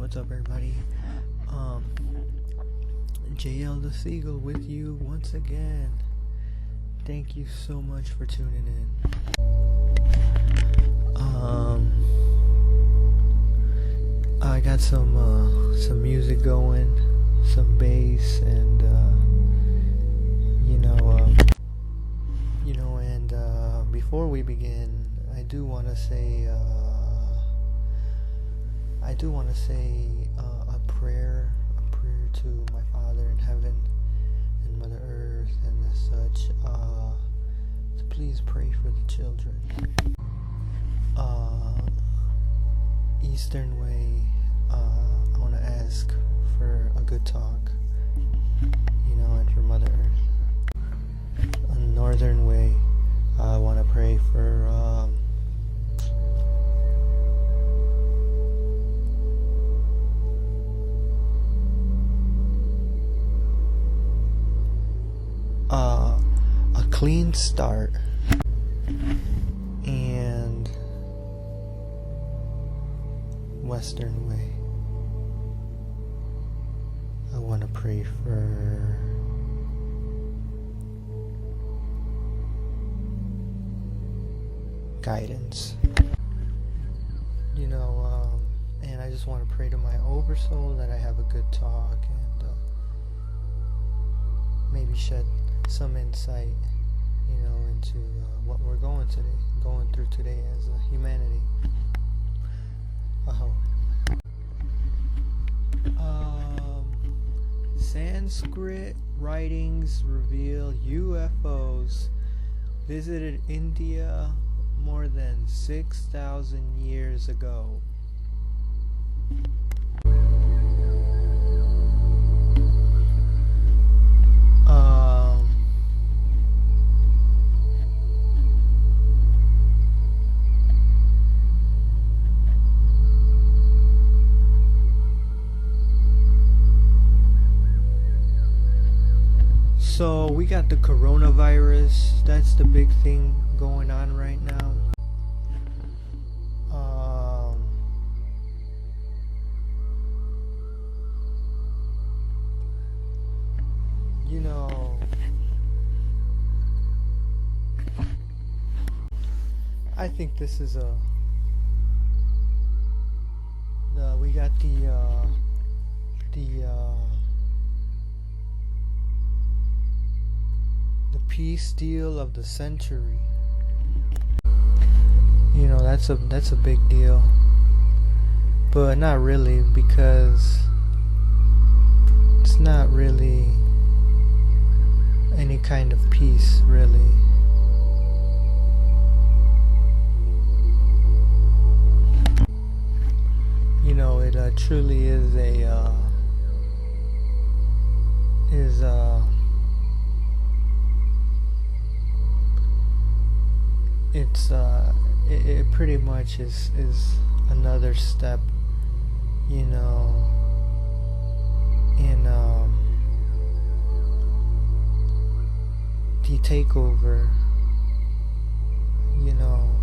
what's up, everybody? JL the Seagull with you once again. Thank you so much for tuning in. I got some music going, some bass, and before we begin, I do want to say a prayer to my Father in heaven and Mother Earth and as such, to please pray for the children. Eastern way, I want to ask for a good talk, and for Mother Earth. A northern way, I want to pray for a clean start, and Western way, I want to pray for guidance, and I just want to pray to my oversoul that I have a good talk and maybe shed some insight, into what we're going through today as a humanity. I hope. Sanskrit writings reveal UFOs visited India more than 6,000 years ago. So we got the coronavirus. That's the big thing going on right now. I think this is we got the peace deal of the century. That's a big deal, but not really, because it's not really any kind of peace, really. It truly is it pretty much is another step, in the takeover,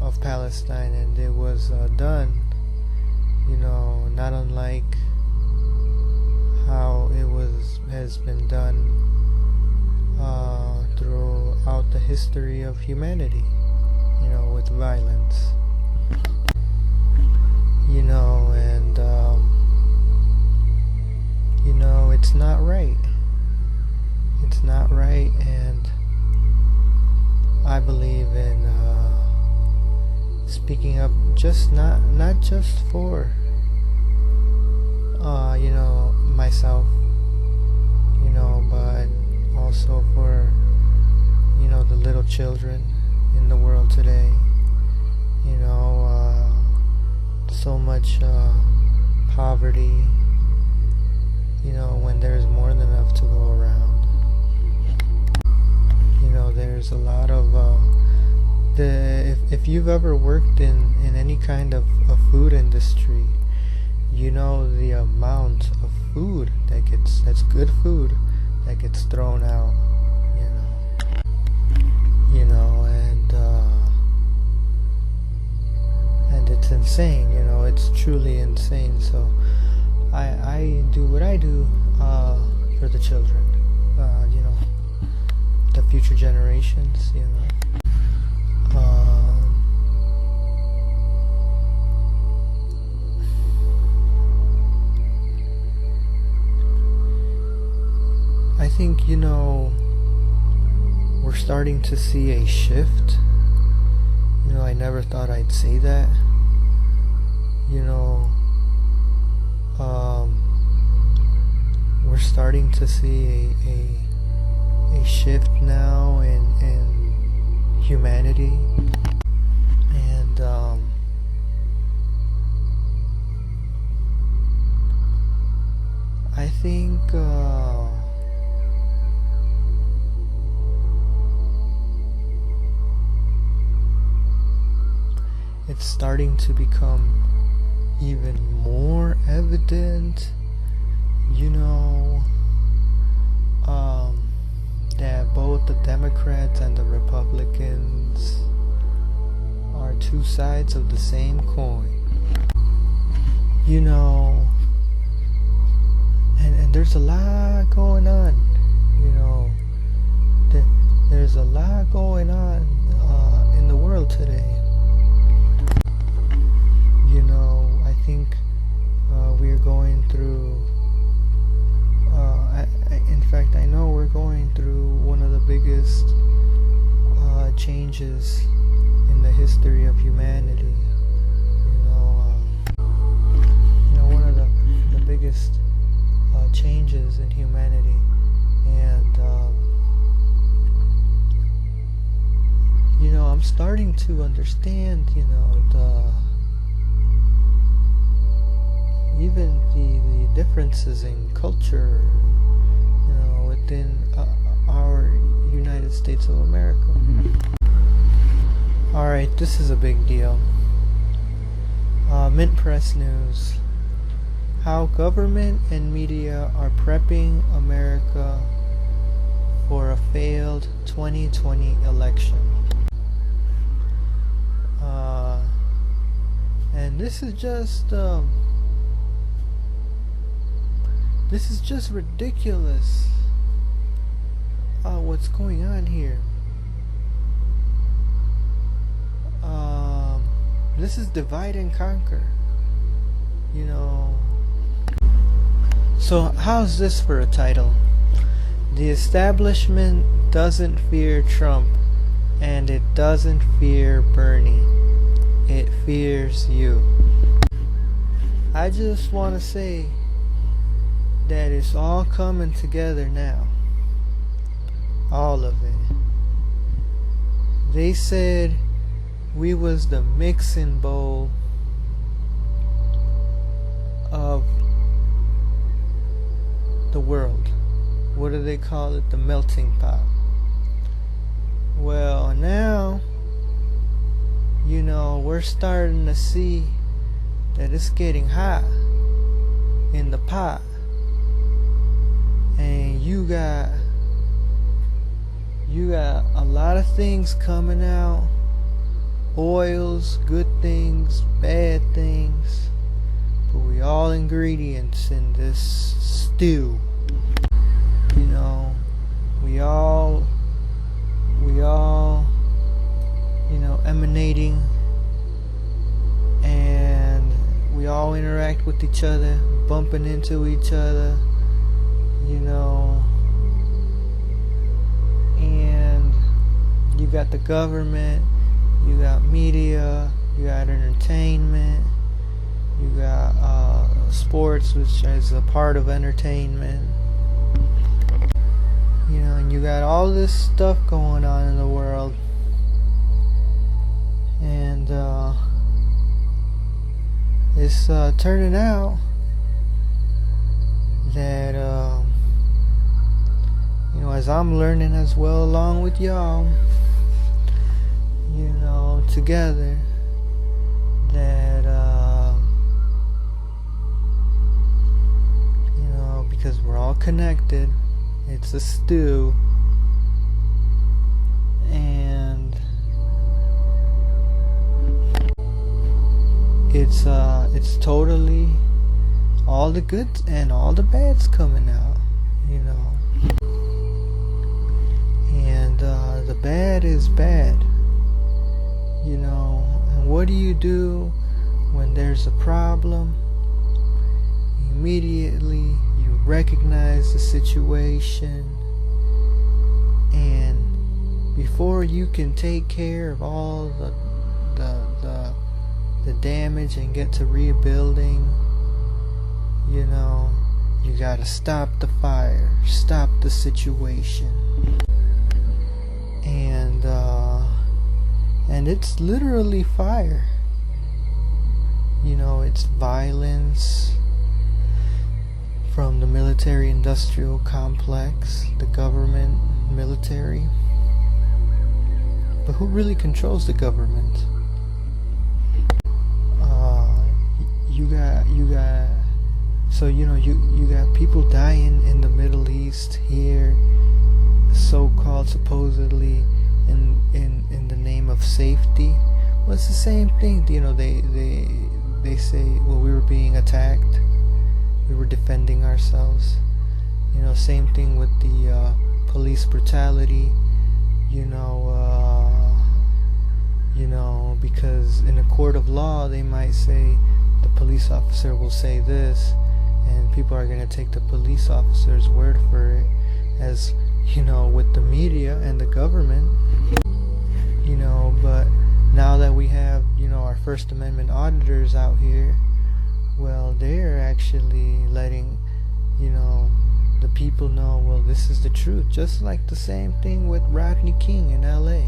of Palestine, and it was done, not unlike how it has been done throughout the history of humanity, with violence, and it's not right. It's not right, and I believe in speaking up, just not just for myself, but also for the little children in the world today. So much poverty, when there's more than enough to go around. There's a lot of if you've ever worked in any kind of food industry, the amount of food that's good food that gets thrown out, and it's insane, it's truly insane. So I do what I do for the children, the future generations, I think, we're starting to see a shift. I never thought I'd say that. We're starting to see a shift now in humanity, and I think it's starting to become even more evident, that both the Democrats and the Republicans are two sides of the same coin. And there's a lot going on, there's a lot going on in the world today. I think we're going through, in fact, I know we're going through one of the biggest changes in the history of humanity. One of the biggest changes in humanity. And, I'm starting to understand, even the differences in culture, within our United States of America. Alright, this is a big deal. Mint Press News. How government and media are prepping America for a failed 2020 election. And this is just ridiculous. What's going on here? This is divide and conquer. So how's this for a title? The establishment doesn't fear Trump, and it doesn't fear Bernie. It fears you. I just want to say that it's all coming together now. All of it. They said we was the mixing bowl of the world. What do they call it? The melting pot. Well, now, we're starting to see that it's getting hot in the pot. And you got a lot of things coming out. Oils, good things, bad things. But we all ingredients in this stew. We all emanating, and we all interact with each other, bumping into each other, and you got the government, you got media, you got entertainment, you got sports, which is a part of entertainment, and you got all this stuff going on in the world. And it's turning out that as I'm learning as well along with y'all, together, that because we're all connected, it's a stew, and it's totally all all the good and all the bad's coming out, you know. And the bad is bad, you know. And what do you do when there's a problem? Immediately you recognize the situation, and before you can take care of all the damage and get to rebuilding, you know, you gotta stop the fire, stop the situation. And it's literally fire. You know, it's violence from the military-industrial complex, the government, military. But who really controls the government? You got people dying in the Middle East here, so-called supposedly in the name of safety. Well, it's the same thing. You know, they say, well, we were being attacked, we were defending ourselves. You know, same thing with the police brutality. You know, because in a court of law they might say the police officer will say this, and people are going to take the police officer's word for it. As you know, with the media and the government, you know. But now that we have, you know, our First Amendment auditors out here, well, they're actually letting, you know, the people know, well, this is the truth. Just like the same thing with Rodney King in LA.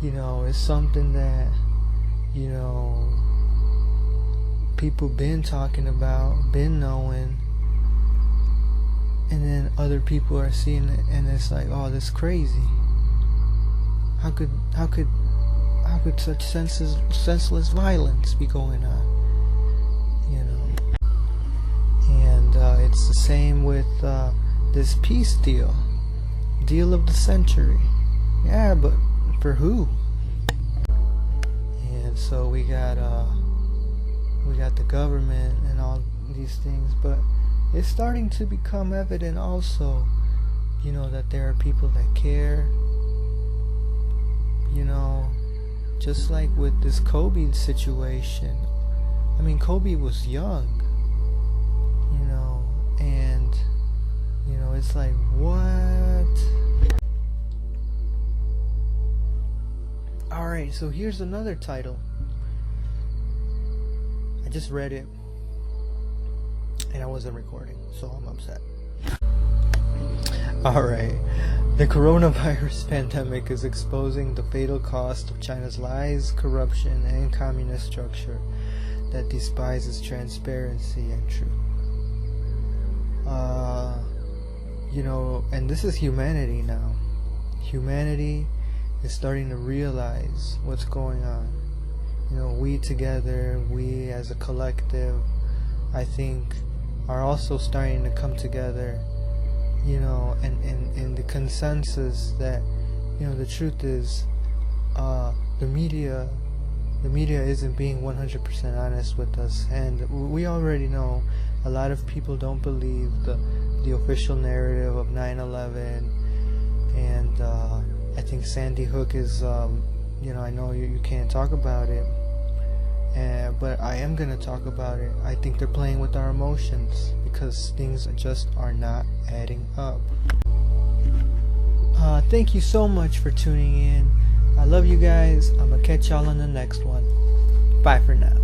You know, it's something that, you know, people been talking about, been knowing, and then other people are seeing it, and it's like, oh, that's crazy. How could such senseless violence be going on? You know. And it's the same with this peace deal of the century. Yeah, but for who? And so we got the government and all these things, but it's starting to become evident also, you know, that there are people that care. You know, just like with this Kobe situation. I mean, Kobe was young, you know, and, you know, it's like, what? Alright, so here's another title. I just read it, and I wasn't recording, so I'm upset. Alright. The coronavirus pandemic is exposing the fatal cost of China's lies, corruption, and communist structure that despises transparency and truth. You know, and this is humanity now. Humanity is starting to realize what's going on. You know, we together, we as a collective, I think, are also starting to come together. You know, and the consensus that, you know, the truth is, the media isn't being 100% honest with us, and we already know a lot of people don't believe the official narrative of 9/11, and I think Sandy Hook is, you know, I know you can't talk about it, but I am gonna talk about it. I think they're playing with our emotions because things just are not adding up. Thank you so much for tuning in. I love you guys. I'm gonna catch y'all on the next one. Bye for now.